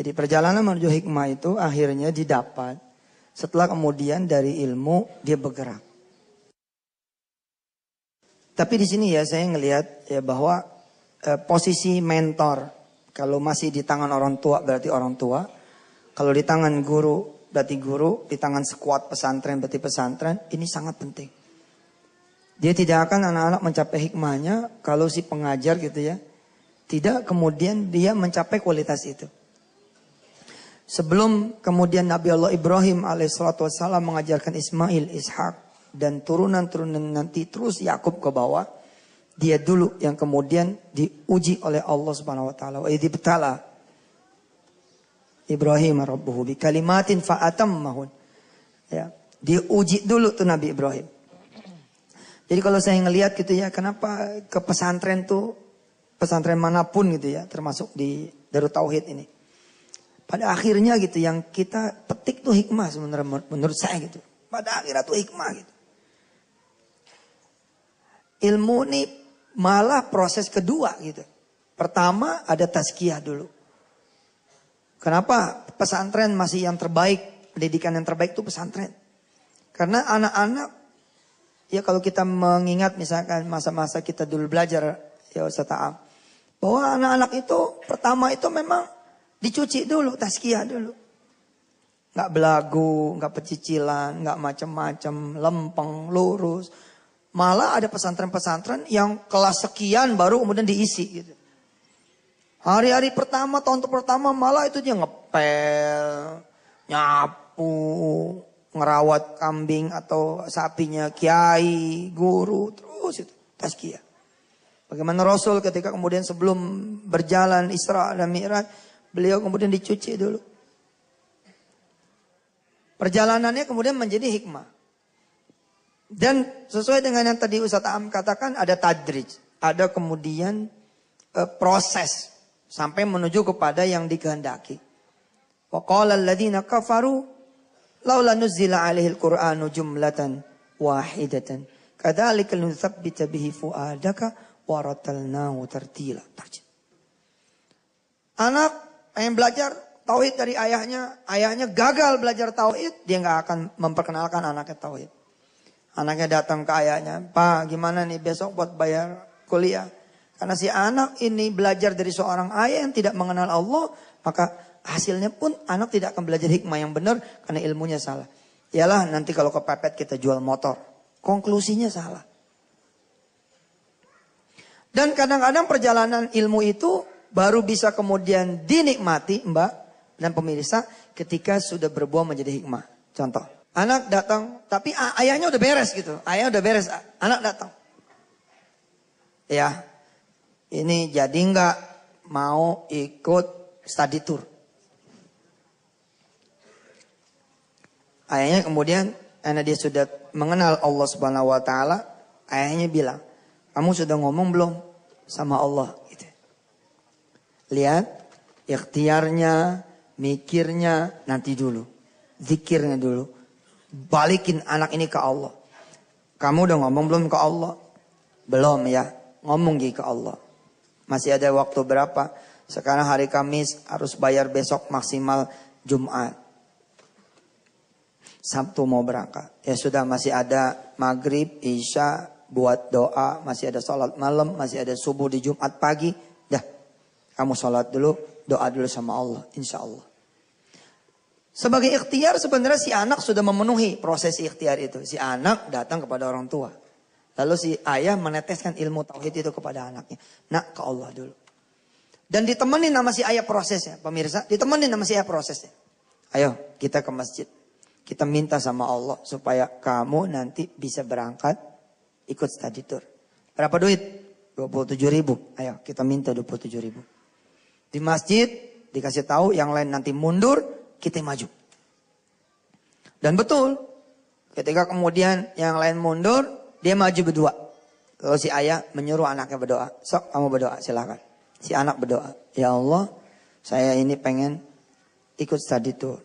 Jadi perjalanan menuju hikmah itu akhirnya didapat setelah kemudian dari ilmu dia bergerak. Tapi di sini ya saya ngelihat ya bahwa posisi mentor kalau masih di tangan orang tua berarti orang tua, kalau di tangan guru berarti guru, di tangan sekuat pesantren berarti pesantren, ini sangat penting. Dia tidak akan anak-anak mencapai hikmahnya kalau si pengajar gitu ya, tidak kemudian dia mencapai kualitas itu. Sebelum kemudian Nabi Allah Ibrahim alaihissalatu wassalam mengajarkan Ismail, Ishak dan turunan-turunan nanti terus Yakub ke bawah, dia dulu yang kemudian diuji oleh Allah Subhanahu wa taala. Wa idibtala Ibrahim rabbuhu bi kalimatin fa atammahun. Ya, diuji dulu tuh Nabi Ibrahim. Jadi kalau saya ngelihat gitu ya, kenapa ke pesantren tuh, pesantren manapun gitu ya, termasuk di Darut Tauhid ini. Pada akhirnya gitu yang kita petik tuh hikmah sebenarnya menurut saya gitu. Pada akhirnya tuh hikmah gitu. Ilmu ini malah proses kedua gitu. Pertama ada tazkiyah dulu. Kenapa pesantren masih yang terbaik, pendidikan yang terbaik itu pesantren. Karena anak-anak, ya kalau kita mengingat misalkan masa-masa kita dulu belajar ya Ustaz Ta'am, bahwa anak-anak itu pertama itu memang dicuci dulu, tazkiyah dulu. Nggak belagu, nggak pecicilan, nggak macam-macam, lempeng, lurus. Malah ada pesantren-pesantren yang kelas sekian baru kemudian diisi gitu. Hari-hari pertama, tahun pertama malah itu dia ngepel, nyapu, ngerawat kambing atau sapinya kiai, guru, terus itu tazkiyah. Bagaimana Rasul ketika kemudian sebelum berjalan Isra dan Mi'raj, beliau kemudian dicuci dulu. Perjalanannya kemudian menjadi hikmah. Dan sesuai dengan yang tadi Ustaz Am katakan ada tadrij. Ada kemudian proses sampai menuju kepada yang dikehendaki. Wa qala alladziina kafaru laula nuzzila 'alaihil qur'anu jumlatan wahidatan kadzalika linutsabbita bihi fuadaka wa ratalnahu tartila. Anak pengen belajar tauhid dari ayahnya gagal belajar tauhid, dia nggak akan memperkenalkan anaknya tauhid. Anaknya datang ke ayahnya, "Pak, gimana nih besok buat bayar kuliah?" Karena si anak ini belajar dari seorang ayah yang tidak mengenal Allah, maka hasilnya pun anak tidak akan belajar hikmah yang benar karena ilmunya salah. Yalah nanti kalau kepepet kita jual motor. Konklusinya salah. Dan kadang-kadang perjalanan ilmu itu baru bisa kemudian dinikmati Mbak dan pemirsa ketika sudah berbuah menjadi hikmah. Contoh, anak datang tapi ayahnya udah beres gitu. Ayah udah beres, anak datang. Ya, ini jadi nggak mau ikut study tour. Ayahnya kemudian karena dia sudah mengenal Allah Subhanahu wa taala, ayahnya bilang, "Kamu sudah ngomong belum sama Allah?" Gitu. Lihat, ikhtiarnya, mikirnya nanti dulu. Zikirnya dulu. Balikin anak ini ke Allah. Kamu udah ngomong belum ke Allah? Belum ya. Ngomong ke Allah. Masih ada waktu berapa? Sekarang hari Kamis harus bayar besok maksimal Jumat. Sabtu mau berangkat. Ya sudah masih ada maghrib, isya, buat doa. Masih ada sholat malam, masih ada subuh di Jumat pagi. Dah, kamu sholat dulu, doa dulu sama Allah. Insya Allah. Sebagai ikhtiar sebenarnya si anak sudah memenuhi proses ikhtiar itu. Si anak datang kepada orang tua. Lalu si ayah meneteskan ilmu tauhid itu kepada anaknya. Nak, ke Allah dulu. Dan ditemenin sama si ayah prosesnya. Pemirsa, ditemenin sama si ayah prosesnya. Ayo kita ke masjid. Kita minta sama Allah supaya kamu nanti bisa berangkat ikut study tour. Berapa duit? 27.000. Ayo kita minta 27.000. Di masjid dikasih tahu yang lain nanti mundur, kita maju. Dan betul, ketika kemudian yang lain mundur, dia maju berdua. Lalu si ayah menyuruh anaknya berdoa. Sok kamu berdoa, silakan. Si anak berdoa. Ya Allah, saya ini pengen ikut study tour.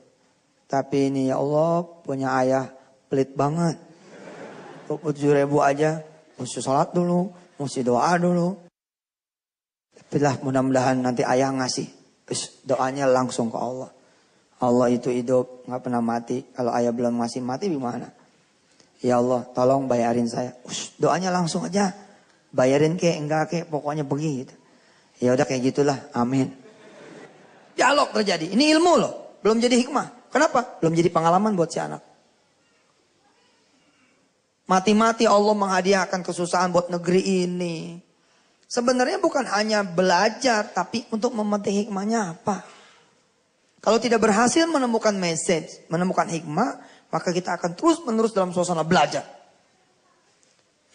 Tapi ini ya Allah punya ayah pelit banget. 27.000 aja. Mesti sholat dulu. Mesti doa dulu. Tapi lah mudah-mudahan nanti ayah ngasih. Doanya langsung ke Allah. Allah itu hidup, nggak pernah mati. Kalau ayah belum masih mati gimana? Ya Allah, tolong bayarin saya. Doanya langsung aja. Bayarin kek, enggak kek, pokoknya begitu. Ya udah kayak gitulah, amin. Dialog terjadi. Ini ilmu loh, belum jadi hikmah. Kenapa? Belum jadi pengalaman buat si anak. Mati-mati Allah menghadiahkan kesusahan buat negeri ini. Sebenarnya bukan hanya belajar, tapi untuk memetik hikmahnya apa? Kalau tidak berhasil menemukan message, menemukan hikmah, maka kita akan terus-menerus dalam suasana belajar.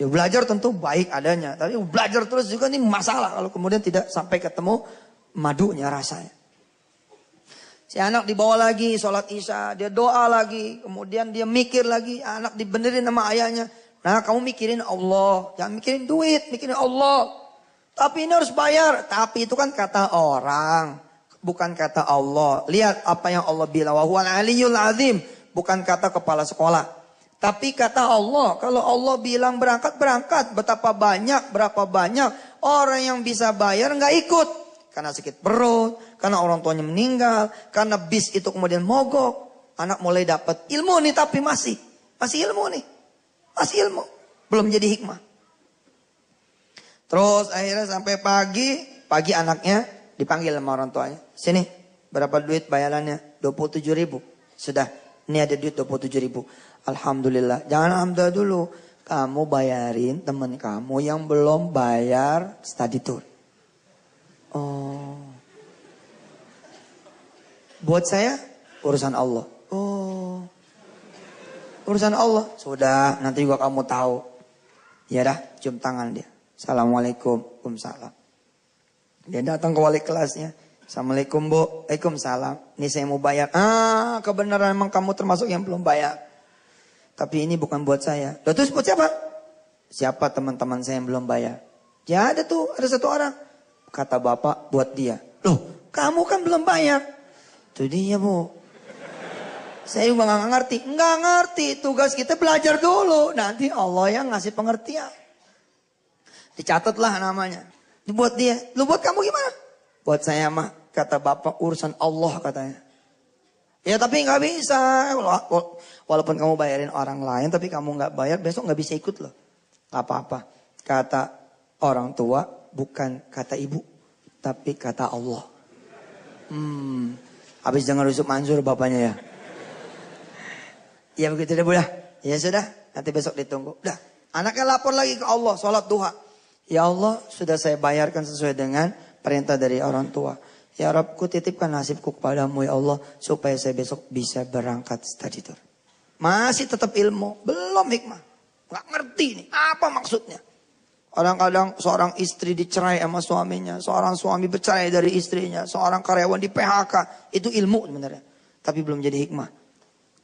Ya belajar tentu baik adanya, tapi belajar terus juga ini masalah kalau kemudian tidak sampai ketemu madunya rasanya. Si anak dibawa lagi sholat isya, dia doa lagi, kemudian dia mikir lagi, anak dibenerin sama ayahnya. Nah kamu mikirin Allah, jangan mikirin duit, mikirin Allah. Tapi ini harus bayar, tapi itu kan kata orang. Bukan kata Allah. Lihat apa yang Allah bilang. Wa huwal aliyyul azim. Bukan kata kepala sekolah. Tapi kata Allah. Kalau Allah bilang berangkat, berangkat. Betapa banyak, berapa banyak. Orang yang bisa bayar nggak ikut. Karena sakit perut. Karena orang tuanya meninggal. Karena bis itu kemudian mogok. Anak mulai dapat ilmu nih tapi masih ilmu nih. Masih ilmu. Belum jadi hikmah. Terus akhirnya sampai pagi anaknya dipanggil sama orang tuanya. Sini, berapa duit bayarannya? 27.000. Sudah, ini ada duit 27.000. Alhamdulillah. Jangan alhamdulillah dulu. Kamu bayarin teman kamu yang belum bayar study tour. Oh. Buat saya, urusan Allah. Oh. Urusan Allah. Sudah, nanti juga kamu tahu. Ya dah, cium tangan dia. Assalamualaikum. Waalaikumsalam. Dia datang ke wali kelasnya. Assalamualaikum Bu. Waalaikumsalam. Ini saya mau bayar. Kebenaran memang kamu termasuk yang belum bayar. Tapi ini bukan buat saya. Loh terus buat siapa? Siapa teman-teman saya yang belum bayar? Ya ada tuh, ada satu orang. Kata bapak buat dia. Loh kamu kan belum bayar. Itu dia Bu. Saya juga gak ngerti. Nggak ngerti. Tugas kita belajar dulu. Nanti Allah yang ngasih pengertian. Dicatatlah namanya. Buat dia. Lu buat kamu gimana? Buat saya mah, kata bapak, urusan Allah katanya. Ya tapi nggak bisa. Walaupun kamu bayarin orang lain, tapi kamu nggak bayar, besok nggak bisa ikut loh. Gak apa-apa. Kata orang tua, bukan kata ibu, tapi kata Allah. Habis dengar Yusuf Mansur bapaknya ya. Ya begitu deh Bu dah. Ya sudah, nanti besok ditunggu. Udah, anaknya lapor lagi ke Allah, sholat duha. Ya Allah, sudah saya bayarkan sesuai dengan perintah dari orang tua. Ya Rabbku titipkan nasibku kepadamu ya Allah. Supaya saya besok bisa berangkat study tour. Masih tetap ilmu. Belum hikmah. Gak ngerti nih. Apa maksudnya? Kadang-kadang seorang istri dicerai sama suaminya. Seorang suami bercerai dari istrinya. Seorang karyawan di PHK. Itu ilmu sebenarnya. Tapi belum jadi hikmah.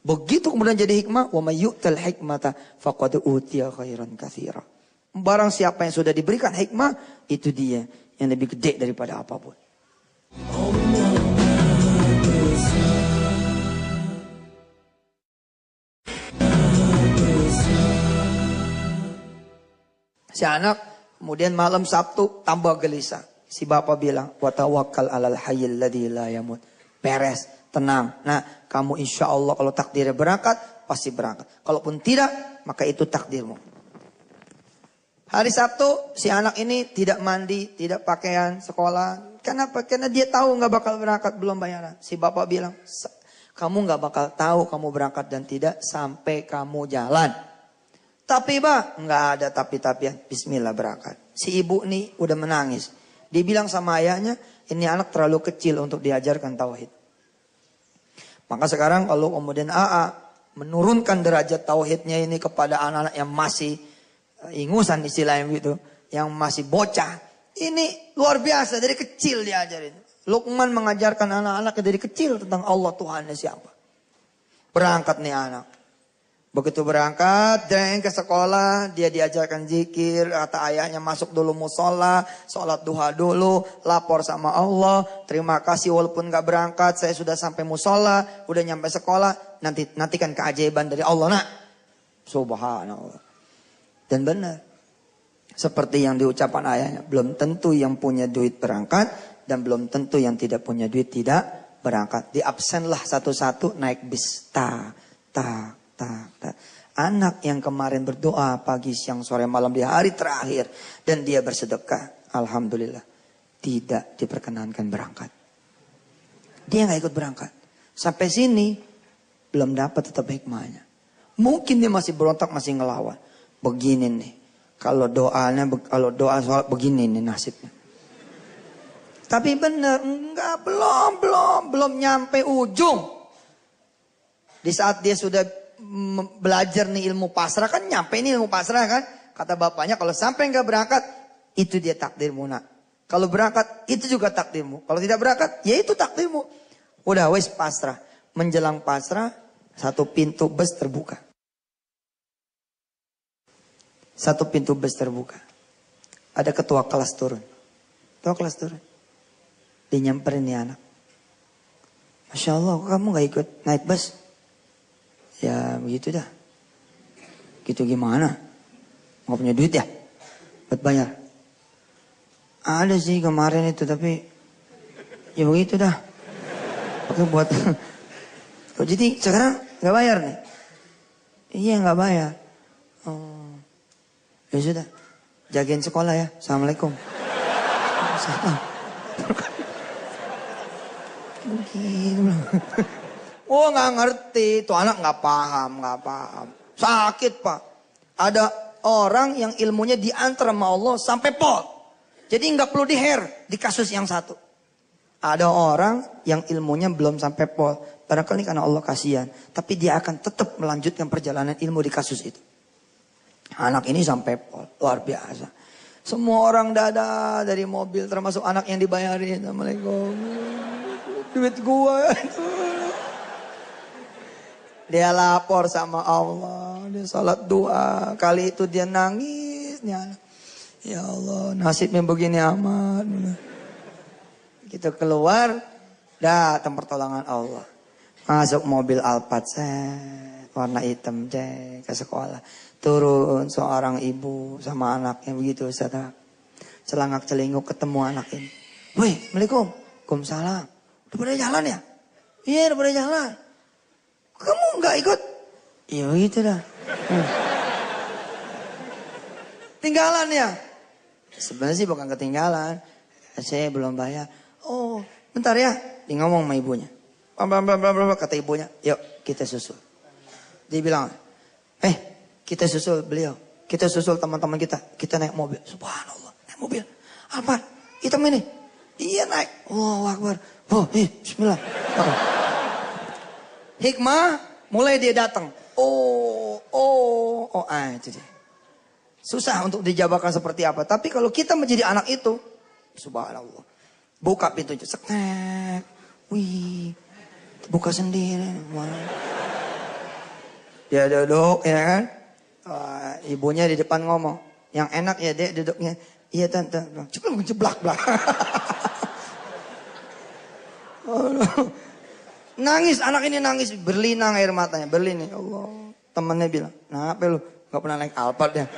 Begitu kemudian jadi hikmah. Wa may yu'tal hikmata faqad utiya khairan katsira. Barang siapa yang sudah diberikan hikmah. Itu dia yang lebih gede daripada apapun. Si anak kemudian malam Sabtu tambah gelisah. Si bapak bilang, wa tawakkal 'alal hayyil ladzi la yamut. Beres, tenang. Nah, kamu insya Allah kalau takdirnya berangkat, pasti berangkat. Kalaupun tidak, maka itu takdirmu. Hari Sabtu, si anak ini tidak mandi, tidak pakaian sekolah. Kenapa? Karena dia tahu nggak bakal berangkat, belum bayaran. Si bapak bilang, kamu nggak bakal tahu kamu berangkat dan tidak sampai kamu jalan. Tapi nggak ada tapi-tapian. Bismillah berangkat. Si ibu nih udah menangis. Dia bilang sama ayahnya, ini anak terlalu kecil untuk diajarkan tauhid. Maka sekarang kalau kemudian AA menurunkan derajat tauhidnya ini kepada anak-anak yang masih ingusan istilahnya gitu, yang masih bocah, ini luar biasa dari kecil diajarin. Luqman mengajarkan anak-anaknya dari kecil tentang Allah Tuhannya siapa. Berangkat nih anak. Begitu berangkat, ke sekolah, dia diajarkan zikir, kata ayahnya masuk dulu musola, sholat duha dulu, lapor sama Allah, terima kasih walaupun gak berangkat, saya sudah sampai musola, udah nyampe sekolah, nantikan keajaiban dari Allah nak. Subhanallah. Dan benar, seperti yang diucapkan ayahnya, belum tentu yang punya duit berangkat, dan belum tentu yang tidak punya duit tidak berangkat. Di absenlah satu-satu naik bis. Tak. Anak yang kemarin berdoa pagi, siang, sore, malam di hari terakhir. Dan dia bersedekah. Alhamdulillah. Tidak diperkenankan berangkat. Dia gak ikut berangkat. Sampai sini belum dapat tetap hikmahnya. Mungkin dia masih berontak, masih ngelawan. Begini nih. Kalau doa sholat begini nih nasibnya. Tapi benar, enggak, belum nyampe ujung. Di saat dia sudah belajar nih ilmu pasrah, kan nyampe ini ilmu pasrah kan. Kata bapaknya, kalau sampai enggak berangkat, itu dia takdirmu nak. Kalau berangkat, itu juga takdirmu. Kalau tidak berangkat, ya itu takdirmu. Udah wes pasrah. Menjelang pasrah, satu pintu bus terbuka. Satu pintu bus terbuka. Ada ketua kelas turun. Ketua kelas turun. Dia nyamperin nih anak. Masya Allah, kamu gak ikut naik bus? Ya begitu dah. Gitu gimana? Gak punya duit ya? Buat bayar? Ada sih kemarin itu, tapi ya begitu dah. Oke buat. Oh, jadi sekarang gak bayar nih? Iya gak bayar. Oh. Ya sudah. Jagain sekolah ya. Assalamualaikum. Oh nggak ngerti, tuh anak nggak paham. Sakit pak. Ada orang yang ilmunya diantar sama Allah sampai pol. Jadi nggak perlu di kasus yang satu. Ada orang yang ilmunya belum sampai pol. Barangkali karena Allah kasihan, tapi dia akan tetap melanjutkan perjalanan ilmu di kasus itu. Anak ini sampai pol, luar biasa. Semua orang dada dari mobil, termasuk anak yang dibayarin. Assalamualaikum. Duit gua. Dia lapor sama Allah. Dia salat doa. Kali itu dia nangis. Ya Allah, nasibnya begini amat. Kita keluar. Datang pertolongan Allah. Masuk mobil Alphard. Warna hitam. Ke sekolah. Turun seorang ibu sama anaknya. Begitu Ustaz. Celangak celinguk ketemu anak ini. Woi, Assalamualaikum. Waalaikumsalam. Udah pada jalan ya? Iya udah pada jalan. Kamu gak ikut? Iya gitu dah. Tinggalan ya? Sebenarnya sih bukan ketinggalan. Saya belum bayar. Oh bentar ya. Dia ngomong sama ibunya. Kata ibunya. Yuk kita susul. Dia bilang. Kita susul beliau. Kita susul teman-teman kita. Kita naik mobil. Subhanallah. Naik mobil. Apa? Hitam ini. Iya naik. Allahu Akbar. Oh, bismillah. Hikmah, mulai dia datang. Itu dia. Susah untuk dijabarkan seperti apa. Tapi kalau kita menjadi anak itu, subhanallah. Buka pintunya, seknek. Wih, buka sendiri. Dia duduk, ya kan. Ibunya di depan ngomong. Yang enak ya dek duduknya. Iya tante. Jeblak-blak. Nangis, anak ini nangis, berlinang air matanya, berlinang. Ya Allah, temannya bilang, kenapa lu gak pernah naik Alphard ya?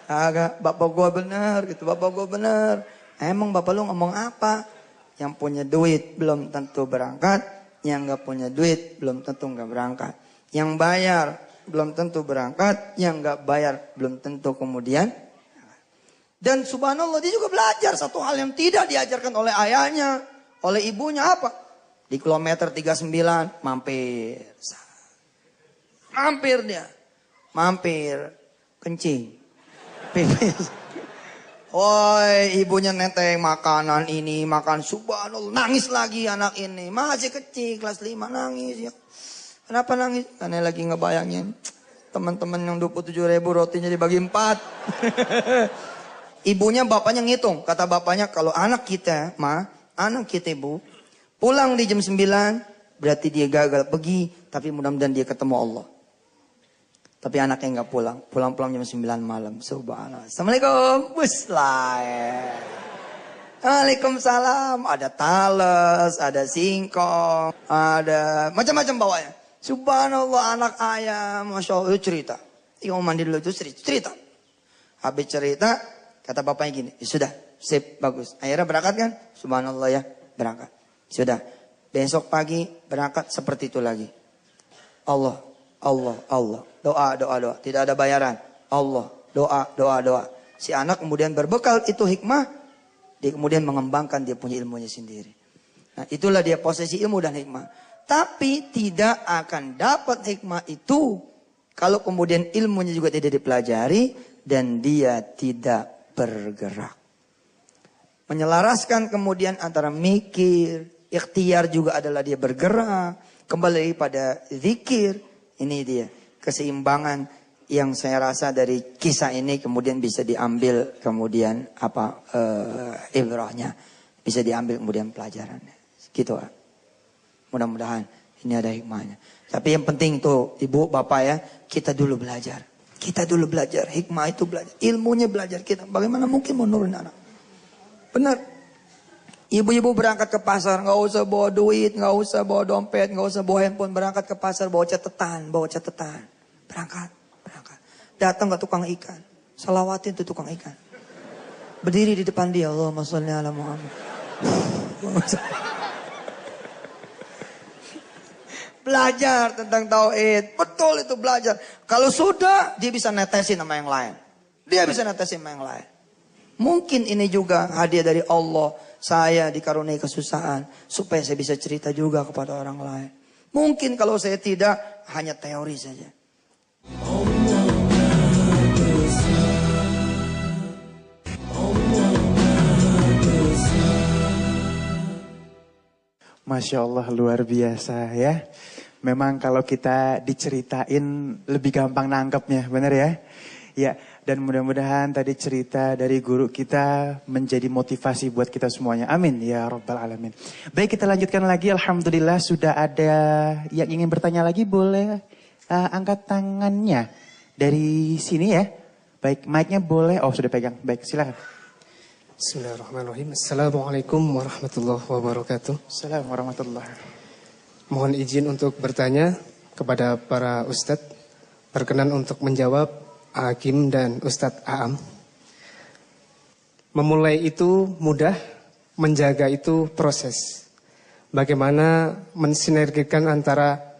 Agak, bapak gua bener gitu, bapak gua bener. Emang bapak lu ngomong apa? Yang punya duit belum tentu berangkat, yang gak punya duit belum tentu gak berangkat. Yang bayar belum tentu berangkat, yang gak bayar belum tentu kemudian. Dan subhanallah dia juga belajar satu hal yang tidak diajarkan oleh ayahnya. Oleh ibunya apa? Di kilometer 39 mampir. Mampir dia. Mampir. Kencing. Pipis. Woi ibunya neteng makanan ini. Makan subhanallah. Nangis lagi anak ini. Masih kecil kelas 5 nangis. Ya. Kenapa nangis? Karena lagi ngebayangin. Teman-teman yang 27.000 rotinya dibagi 4. Ibunya bapaknya ngitung. Kata bapaknya kalau anak kita anak kita ibu, pulang di jam 9, berarti dia gagal pergi, tapi mudah-mudahan dia ketemu Allah. Tapi anaknya nggak pulang, pulang jam 9 malam. Subhanallah. Assalamualaikum, Waalaikumsalam. Ada talas, ada singkong, ada macam-macam bawanya. Subhanallah anak ayam, masya Allah cerita. Dia mau mandi dulu itu cerita. Habis cerita, kata bapaknya gini, ya sudah. sip, bagus. Akhirnya berangkat kan? Subhanallah ya, berangkat. Sudah. Besok pagi berangkat seperti itu lagi. Allah, Allah, Allah. Doa, doa, doa. Tidak ada bayaran. Allah, doa, doa, doa. Si anak kemudian berbekal itu hikmah. Dia kemudian mengembangkan dia punya ilmunya sendiri. Nah, itulah dia posisi ilmu dan hikmah. Tapi tidak akan dapat hikmah itu kalau kemudian ilmunya juga tidak dipelajari dan dia tidak bergerak. Menyelaraskan kemudian antara mikir, ikhtiar juga adalah dia bergerak. Kembali pada zikir. Ini dia keseimbangan yang saya rasa dari kisah ini kemudian bisa diambil kemudian ibrahnya. Bisa diambil kemudian pelajarannya. Gitu. Mudah-mudahan ini ada hikmahnya. Tapi yang penting tuh ibu bapak ya, kita dulu belajar. Kita dulu belajar, hikmah itu belajar. Ilmunya belajar kita. Bagaimana mungkin menurun anak? Benar. Ibu-ibu berangkat ke pasar, nggak usah bawa duit, nggak usah bawa dompet, nggak usah bawa handphone. Berangkat ke pasar, bawa catatan. Berangkat. Datang ke tukang ikan. Salawatin tuh tukang ikan. Berdiri di depan dia, Allahumma sholli ala Muhammad. Belajar tentang tauhid. Betul itu belajar. Kalau sudah, dia bisa netesin sama yang lain. Mungkin ini juga hadiah dari Allah. Saya dikaruniai kesusahan. Supaya saya bisa cerita juga kepada orang lain. Mungkin kalau saya tidak, hanya teori saja. Masya Allah, luar biasa ya. Memang kalau kita diceritain lebih gampang nangkepnya, benar ya? Ya, dan mudah-mudahan tadi cerita dari guru kita menjadi motivasi buat kita semuanya. Amin ya Rabbal Alamin. Baik, kita lanjutkan lagi. Alhamdulillah sudah ada yang ingin bertanya lagi, boleh angkat tangannya dari sini ya. Baik, mic-nya boleh. Oh, sudah pegang. Baik, silakan. Bismillahirrahmanirrahim. Assalamualaikum warahmatullahi wabarakatuh. Assalamualaikum warahmatullahi. Mohon izin untuk bertanya kepada para ustadz. Berkenan untuk menjawab Hakim dan Ustadz Aam. Memulai itu mudah, menjaga itu proses. Bagaimana mensinergikan antara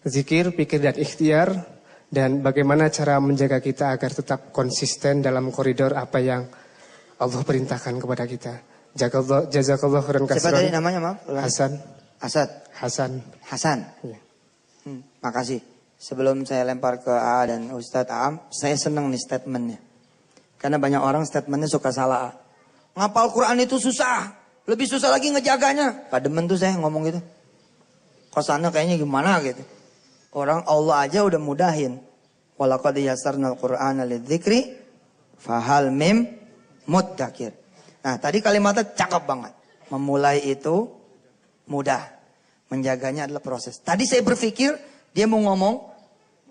zikir, pikir, dan ikhtiar. Dan bagaimana cara menjaga kita agar tetap konsisten dalam koridor apa yang Allah perintahkan kepada kita. Jazakallah khairan katsiran. Siapa tadi namanya, maaf? Hasan. Ya. Makasih. Sebelum saya lempar ke A dan Ustadz Aam, saya senang nih statementnya. Karena banyak orang statementnya suka salah. Ngapal Quran itu susah. Lebih susah lagi ngejaganya. Pak demen tuh saya ngomong gitu. Kosannya kayaknya gimana gitu. Orang Allah aja udah mudahin. Walaqad yassarnal Qur'ana lidzikri fahal mim muddakir. Nah, tadi kalimatnya cakep banget. Memulai itu mudah. Menjaganya adalah proses. Tadi saya berpikir dia mau ngomong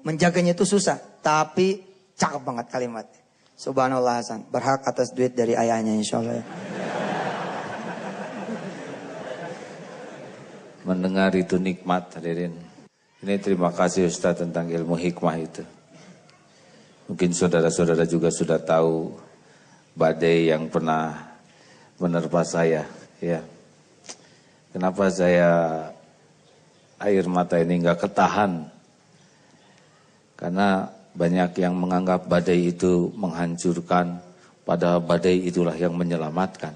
menjaganya itu susah. Tapi cakep banget kalimatnya. Subhanallah Hasan. Berhak atas duit dari ayahnya insyaAllah. Mendengar itu nikmat hadirin. Ini terima kasih Ustaz tentang ilmu hikmah itu. Mungkin saudara-saudara juga sudah tahu badai yang pernah menerpa saya. Ya. Kenapa saya air mata ini nggak ketahan? Karena banyak yang menganggap badai itu menghancurkan, padahal badai itulah yang menyelamatkan.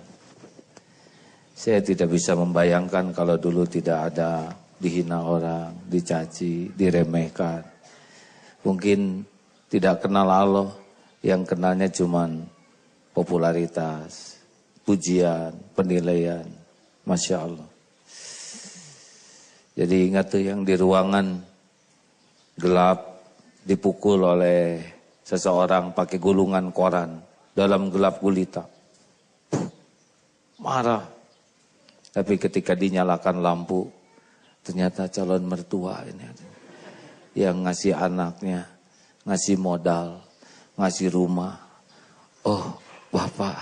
Saya tidak bisa membayangkan kalau dulu tidak ada dihina orang, dicaci, diremehkan. Mungkin tidak kenal Allah, yang kenalnya cuman popularitas, pujian, penilaian. Masya Allah. Jadi ingat tuh yang di ruangan gelap dipukul oleh seseorang pakai gulungan koran dalam gelap gulita. Marah. Tapi ketika dinyalakan lampu, ternyata calon mertua ini yang ngasih anaknya, ngasih modal, ngasih rumah. Oh, Bapak,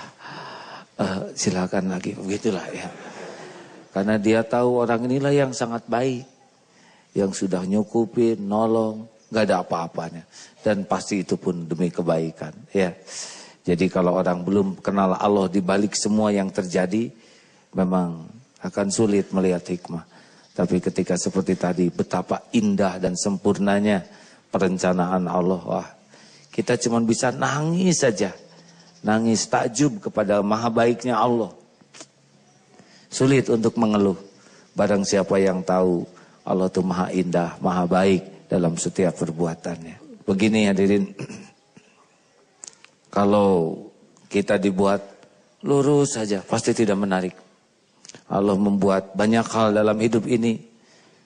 silakan lagi, begitulah ya. Karena dia tahu orang inilah yang sangat baik, yang sudah nyukupin, nolong, nggak ada apa-apanya, dan pasti itu pun demi kebaikan. Ya, Jadi kalau orang belum kenal Allah di balik semua yang terjadi, memang akan sulit melihat hikmah. Tapi ketika seperti tadi, betapa indah dan sempurnanya perencanaan Allah. Wah, kita cuma bisa nangis saja. Nangis takjub kepada maha baiknya Allah. Sulit untuk mengeluh. Barang siapa yang tahu Allah itu maha indah, maha baik dalam setiap perbuatannya. Begini hadirin. Kalau kita dibuat lurus saja, pasti tidak menarik. Allah membuat banyak hal dalam hidup ini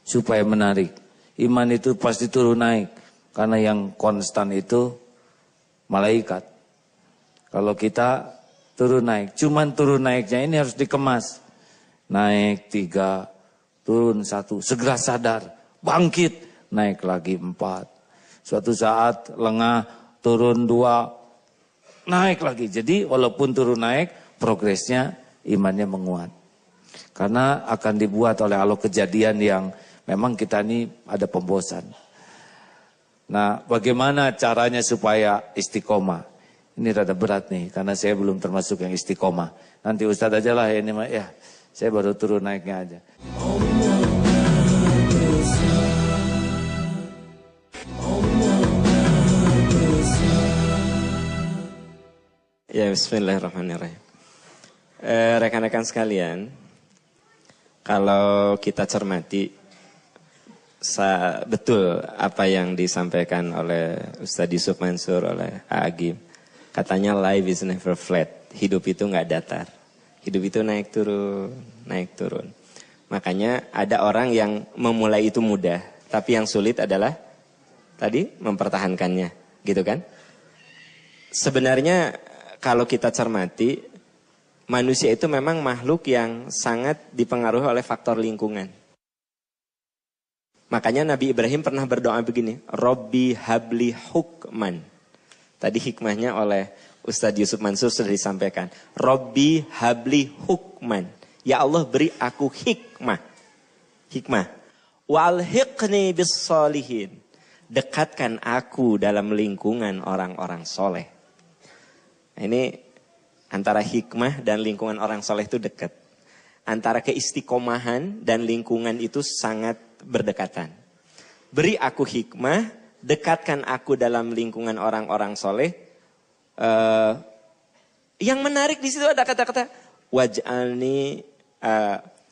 supaya menarik. Iman itu pasti turun naik. Karena yang konstan itu malaikat. Kalau kita turun naik, cuman turun naiknya ini harus dikemas. Naik 3, turun 1, segera sadar, bangkit, naik lagi 4. Suatu saat lengah, turun 2, naik lagi. Jadi walaupun turun naik, progresnya imannya menguat. Karena akan dibuat oleh Allah kejadian yang memang kita ini ada pembosan. Nah, bagaimana caranya supaya istiqomah? Ini rada berat nih, karena saya belum termasuk yang istiqomah. Nanti Ustadz aja lah ini, ya saya baru turun naiknya aja. Ya, bismillahirrahmanirrahim. Rekan-rekan sekalian, kalau kita cermati betul apa yang disampaikan oleh Ustadz Yusuf Mansur, oleh Agim. Katanya life is never flat, hidup itu nggak datar. Hidup itu naik turun, naik turun. Makanya ada orang yang memulai itu mudah, tapi yang sulit adalah tadi mempertahankannya, gitu kan? Sebenarnya kalau kita cermati, manusia itu memang makhluk yang sangat dipengaruhi oleh faktor lingkungan. Makanya Nabi Ibrahim pernah berdoa begini, Robbi habli hukman. Tadi hikmahnya oleh Ustadz Yusuf Mansur sudah disampaikan. Robbi habli hukman. Ya Allah, beri aku hikmah. Hikmah. Walhiqni bis solihin. Dekatkan aku dalam lingkungan orang-orang soleh. Ini antara hikmah dan lingkungan orang soleh itu dekat. Antara keistiqomahan dan lingkungan itu sangat berdekatan. Beri aku hikmah, dekatkan aku dalam lingkungan orang-orang soleh. Yang menarik di situ ada kata-kata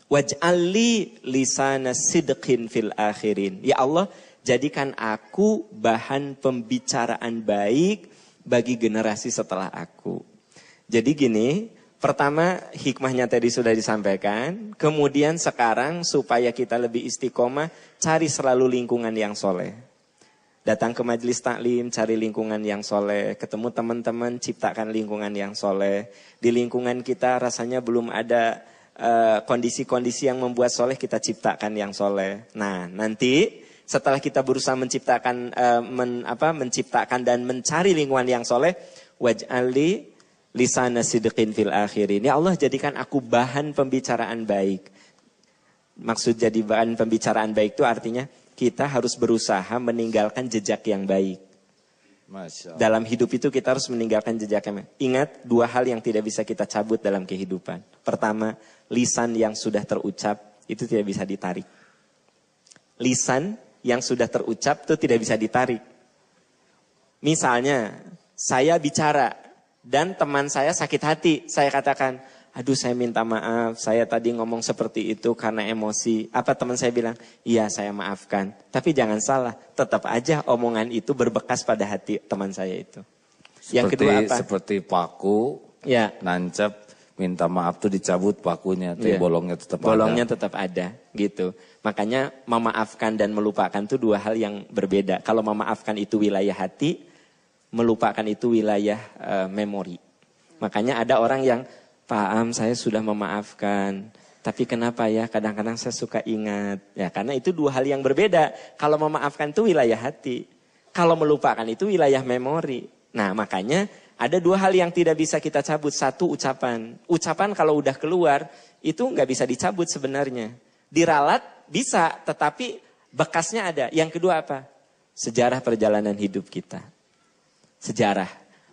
waj'alli lisana sidqin fil akhirin. Ya Allah, jadikan aku bahan pembicaraan baik bagi generasi setelah aku. Jadi gini, pertama hikmahnya tadi sudah disampaikan. Kemudian sekarang supaya kita lebih istiqomah, cari selalu lingkungan yang soleh. Datang ke majelis taklim, cari lingkungan yang soleh. Ketemu teman-teman, ciptakan lingkungan yang soleh. Di lingkungan kita rasanya belum ada kondisi-kondisi yang membuat soleh, kita ciptakan yang soleh. Nah, nanti setelah kita berusaha menciptakan dan mencari lingkungan yang soleh, waj'alli lisana sidqin fil akhirin. Ya Allah, jadikan aku bahan pembicaraan baik. Maksud jadi bahan pembicaraan baik itu artinya kita harus berusaha meninggalkan jejak yang baik. Masya Allah. Dalam hidup itu kita harus meninggalkan jejak yang baik. Ingat 2 hal yang tidak bisa kita cabut dalam kehidupan. Pertama, lisan yang sudah terucap itu tidak bisa ditarik. Lisan yang sudah terucap itu tidak bisa ditarik. Misalnya, saya bicara dan teman saya sakit hati, saya katakan, aduh saya minta maaf, saya tadi ngomong seperti itu karena emosi. Apa teman saya bilang? Iya, saya maafkan. Tapi jangan salah, tetap aja omongan itu berbekas pada hati teman saya itu. Yang kedua apa? Seperti paku, ya, nancep, minta maaf tuh dicabut pakunya, tapi bolongnya tetap ada. Bolongnya tetap ada, gitu. Makanya memaafkan dan melupakan itu 2 hal yang berbeda. Kalau memaafkan itu wilayah hati, melupakan itu wilayah memori. Makanya ada orang yang, Pak Am, saya sudah memaafkan, tapi kenapa ya kadang-kadang saya suka ingat. Ya karena itu 2 hal yang berbeda. Kalau memaafkan itu wilayah hati, kalau melupakan itu wilayah memori. Nah makanya ada 2 hal yang tidak bisa kita cabut. 1, ucapan. Ucapan kalau udah keluar itu nggak bisa dicabut sebenarnya. Diralat bisa, tetapi bekasnya ada. Yang kedua apa? Sejarah perjalanan hidup kita. Sejarah.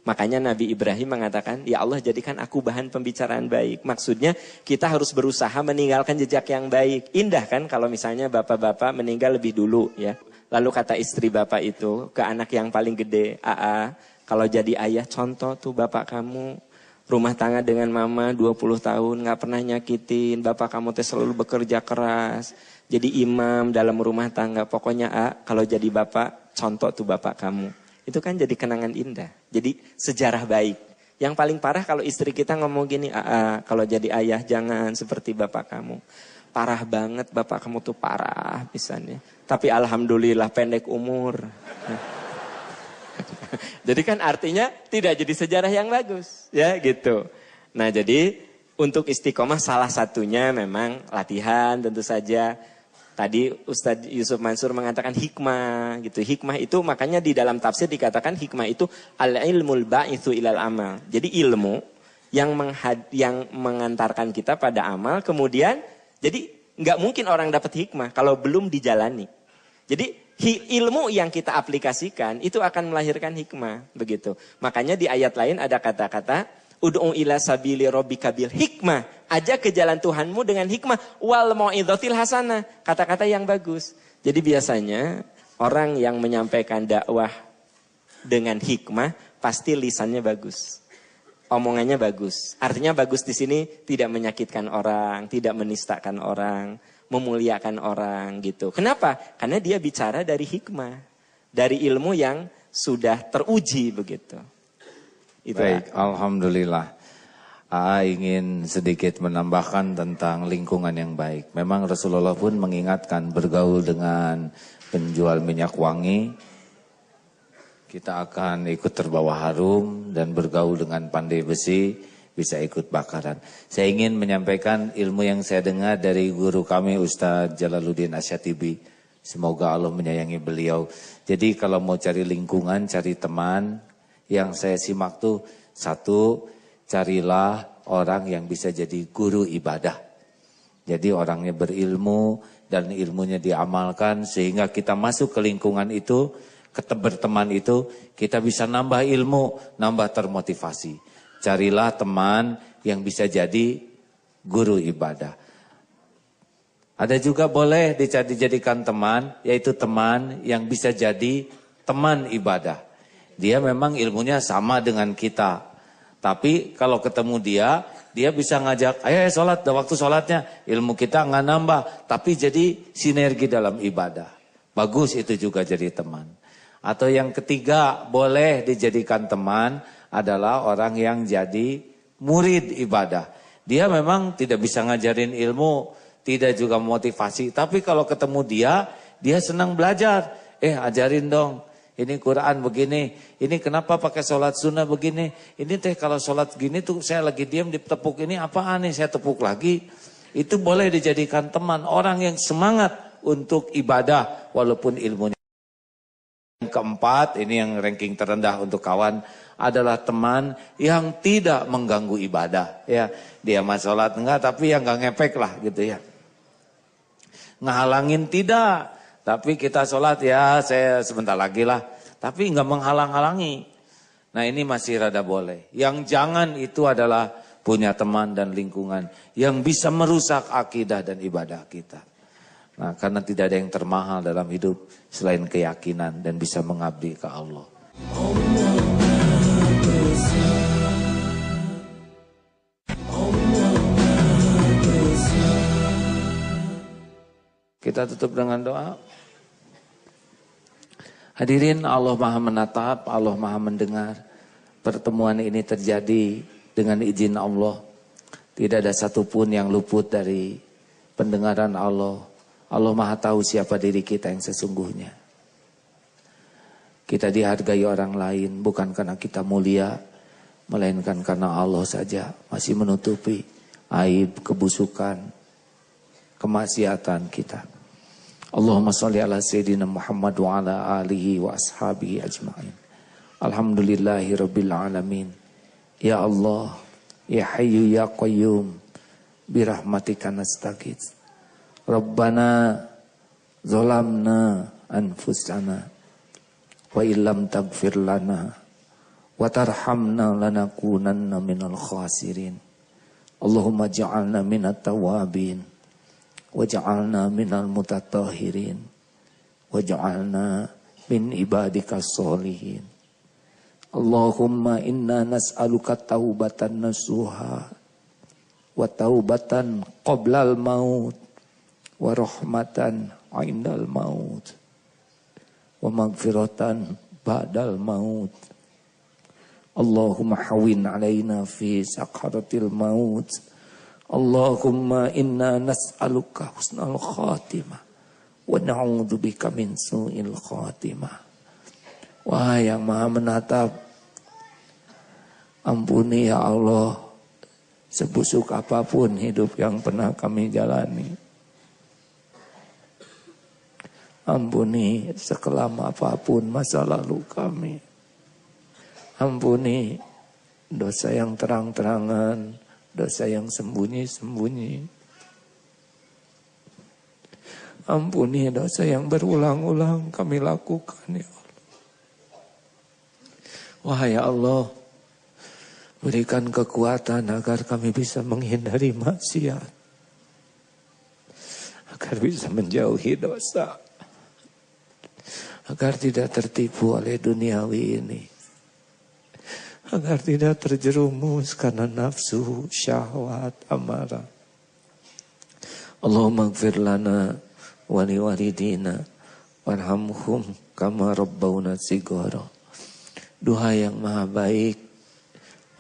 Makanya Nabi Ibrahim mengatakan, ya Allah jadikan aku bahan pembicaraan baik. Maksudnya kita harus berusaha meninggalkan jejak yang baik. Indah kan kalau misalnya bapak-bapak meninggal lebih dulu ya. Lalu kata istri bapak itu ke anak yang paling gede, Aa, kalau jadi ayah contoh tuh bapak kamu. Rumah tangga dengan mama 20 tahun gak pernah nyakitin. Bapak kamu teh selalu bekerja keras. Jadi imam dalam rumah tangga. Pokoknya kalau jadi bapak, contoh tuh bapak kamu. Itu kan jadi kenangan indah. Jadi sejarah baik. Yang paling parah kalau istri kita ngomong gini, kalau jadi ayah jangan seperti bapak kamu. Parah banget bapak kamu tuh parah pisannya. Tapi alhamdulillah pendek umur. Jadi kan artinya tidak jadi sejarah yang bagus. Ya gitu. Nah jadi untuk istiqomah salah satunya memang latihan tentu saja. Tadi Ustadz Yusuf Mansur mengatakan hikmah gitu. Hikmah itu makanya di dalam tafsir dikatakan hikmah itu al-ilmul ba'itsu ilal amal. Jadi ilmu yang mengantarkan kita pada amal. Kemudian jadi nggak mungkin orang dapat hikmah kalau belum dijalani. Jadi ilmu yang kita aplikasikan itu akan melahirkan hikmah begitu. Makanya di ayat lain ada kata-kata ud'u ila sabili rabbika bil hikmah. Ajak ke jalan Tuhanmu dengan hikmah wal mau'izatil hasanah. Kata-kata yang bagus. Jadi biasanya orang yang menyampaikan dakwah dengan hikmah pasti lisannya bagus. Omongannya bagus. Artinya bagus di sini tidak menyakitkan orang, tidak menistakan orang, memuliakan orang gitu. Kenapa? Karena dia bicara dari hikmah, dari ilmu yang sudah teruji begitu. Itu. Baik, alhamdulillah. Ingin sedikit menambahkan tentang lingkungan yang baik. Memang Rasulullah pun mengingatkan bergaul dengan penjual minyak wangi, kita akan ikut terbawa harum, dan bergaul dengan pandai besi bisa ikut bakaran. Saya ingin menyampaikan ilmu yang saya dengar dari guru kami Ustadz Jalaluddin Asyatibi. Semoga Allah menyayangi beliau. Jadi kalau mau cari lingkungan, cari teman, yang saya simak tuh satu, carilah orang yang bisa jadi guru ibadah. Jadi orangnya berilmu dan ilmunya diamalkan sehingga kita masuk ke lingkungan itu, berteman itu, kita bisa nambah ilmu, nambah termotivasi. Carilah teman yang bisa jadi guru ibadah. Ada juga boleh dijadikan teman, yaitu teman yang bisa jadi teman ibadah. Dia memang ilmunya sama dengan kita. Tapi kalau ketemu dia bisa ngajak, ayo sholat, waktu sholatnya ilmu kita nggak nambah. Tapi jadi sinergi dalam ibadah. Bagus itu juga jadi teman. Atau yang ketiga boleh dijadikan teman adalah orang yang jadi murid ibadah. Dia memang tidak bisa ngajarin ilmu, tidak juga motivasi. Tapi kalau ketemu dia senang belajar. Ajarin dong. Ini Quran begini, ini kenapa pakai sholat sunnah begini, ini teh kalau sholat gini tuh saya lagi diam ditepuk ini apaan nih, saya tepuk lagi. Itu boleh dijadikan teman, orang yang semangat untuk ibadah walaupun ilmunya. Yang keempat, ini yang ranking terendah untuk kawan, adalah teman yang tidak mengganggu ibadah. Ya, dia mah sholat enggak, tapi yang enggak ngepek lah gitu ya. Ngehalangin tidak. Tapi kita sholat ya saya sebentar lagi lah. Tapi enggak menghalang-halangi. Nah ini masih rada boleh. Yang jangan itu adalah punya teman dan lingkungan yang bisa merusak akidah dan ibadah kita. Nah karena tidak ada yang termahal dalam hidup selain keyakinan dan bisa mengabdi ke Allah. Kita tutup dengan doa. Hadirin, Allah Maha menatap, Allah Maha mendengar. Pertemuan ini terjadi dengan izin Allah. Tidak ada satupun yang luput dari pendengaran Allah. Allah Maha tahu siapa diri kita yang sesungguhnya. Kita dihargai orang lain bukan karena kita mulia, melainkan karena Allah saja masih menutupi aib, kebusukan, kemaksiatan kita. Allahumma sholli ala sayyidina Muhammad wa ala alihi wa ashabihi ajma'in. Alhamdulillahi rabbil alamin. Ya Allah, ya Hayyu ya Qayyum, birahmatika nastaghits. Rabbana zalamna anfusana wa illam taghfir lana wa tarhamna lanakunanna minal khasirin. Allahumma ja'alna minat tawabin wa ja'alna minal mutatahhirin wa ja'alna min ibadikas solihin. Allahumma inna nas'aluka taubatan nasuha wa taubatan qoblal maut wa rahmatan indal maut wa magfiratan ba'dal maut. Allahumma hawin alaina fi sakaratil maut. Allahumma inna nas'aluka husnal khatimah wa na'udzubika min su'il khatimah. Wahai yang maha menatap, ampuni ya Allah sebusuk apapun hidup yang pernah kami jalani. Ampuni sekelam apapun masa lalu kami. Ampuni dosa yang terang-terangan, dosa yang sembunyi-sembunyi. Ampuni dosa yang berulang-ulang kami lakukan ya Allah. Wahai Allah, berikan kekuatan agar kami bisa menghindari maksiat. Agar bisa menjauhi dosa. Agar tidak tertipu oleh duniawi ini. Agar tidak terjerumus karena nafsu, syahwat, amarah. Allahumma gfir lana wa liwalidina warhamhum kama rabbawna sigara. Duha yang maha baik,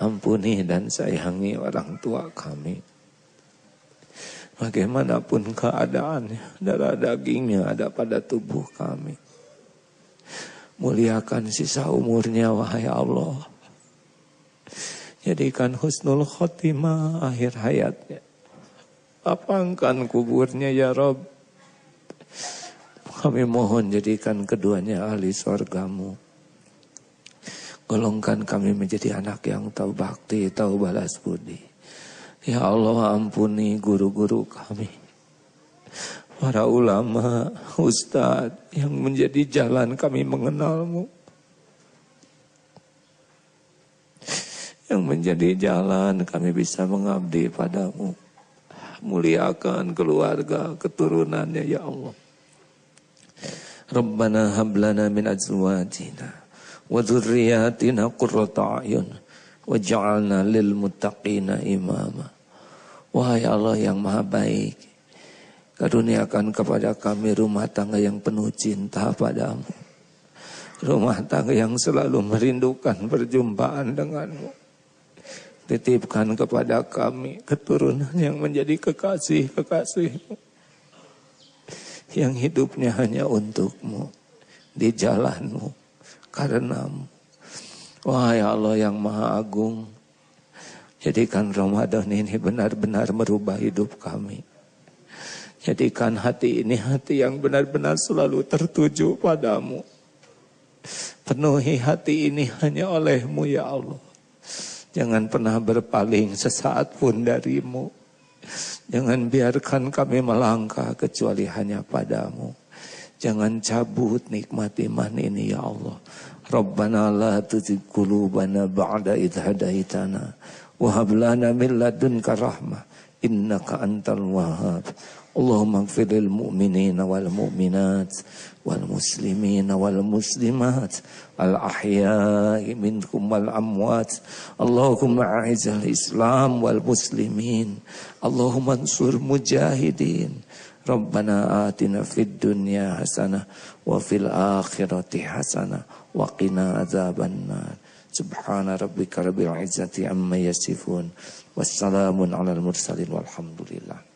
ampuni dan sayangi orang tua kami. Bagaimanapun keadaannya, darah dagingnya ada pada tubuh kami. Muliakan sisa umurnya wahai Allah. Jadikan husnul khotimah akhir hayatnya. Lapangkan kuburnya ya Rabb. Kami mohon jadikan keduanya ahli surgamu. Golongkan kami menjadi anak yang tahu bakti, tahu balas budi. Ya Allah ampuni guru-guru kami. Para ulama, ustadz yang menjadi jalan kami mengenalmu. Yang menjadi jalan kami bisa mengabdi padamu. Muliakan keluarga, keturunannya ya Allah. Rabbana hablana min azwajina wa dzurriyyatina qurrata a'yun waj'alna lil muttaqina imama. Wahai Allah yang maha baik, karuniakan kepada kami rumah tangga yang penuh cinta padamu. Rumah tangga yang selalu merindukan perjumpaan denganmu. Titipkan kepada kami keturunan yang menjadi kekasih-kekasihmu. Yang hidupnya hanya untukmu. Di jalanmu. Karenamu. Wahai Allah yang maha agung. Jadikan Ramadan ini benar-benar merubah hidup kami. Jadikan hati ini hati yang benar-benar selalu tertuju padamu. Penuhi hati ini hanya olehmu ya Allah. Jangan pernah berpaling sesaat pun darimu. Jangan biarkan kami melangkah kecuali hanya padamu. Jangan cabut nikmat iman ini ya Allah. Rabbana la tuzigh qulubana ba'da idh hadaitana wa hab lana min ladunka rahmah innaka antal wahhab. Allahumma ighfir lil mu'minina wal mu'minat wal muslimina wal muslimat al ahya'i minkum wal amwat. Allahumma a'izal Islam wal muslimin. Allahumma ansur mujahidin. Rabbana atina fid dunya hasanah wa fil akhirati hasanah wa qina adzabannar. Subhana rabbika rabbil izzati amma yasifun. Wassalamun alal mursalin walhamdulillah.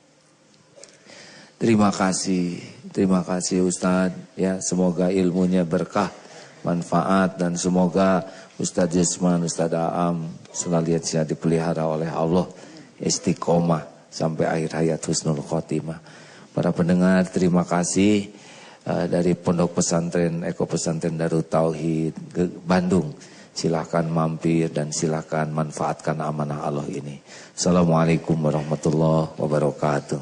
Terima kasih Ustadz. Ya, semoga ilmunya berkah, manfaat, dan semoga Ustadz Yusman, Ustadz Aam senantiasa dipelihara oleh Allah, istiqomah sampai akhir hayat husnul khotimah. Para pendengar, terima kasih dari Pondok Pesantren Eko Pesantren Darut Tauhid Bandung. Silahkan mampir dan silahkan manfaatkan amanah Allah ini. Assalamualaikum warahmatullahi wabarakatuh.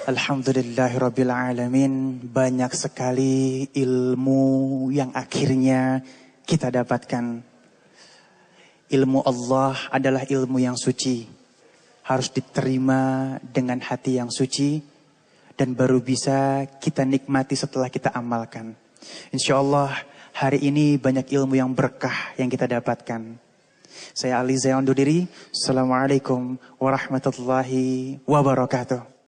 Alhamdulillahirabbil alamin, banyak sekali ilmu yang akhirnya kita dapatkan. Ilmu Allah adalah ilmu yang suci, harus diterima dengan hati yang suci dan baru bisa kita nikmati setelah kita amalkan. Insyaallah hari ini banyak ilmu yang berkah yang kita dapatkan. Saya Ali Zaya undur diri. Assalamualaikum warahmatullahi wabarakatuh.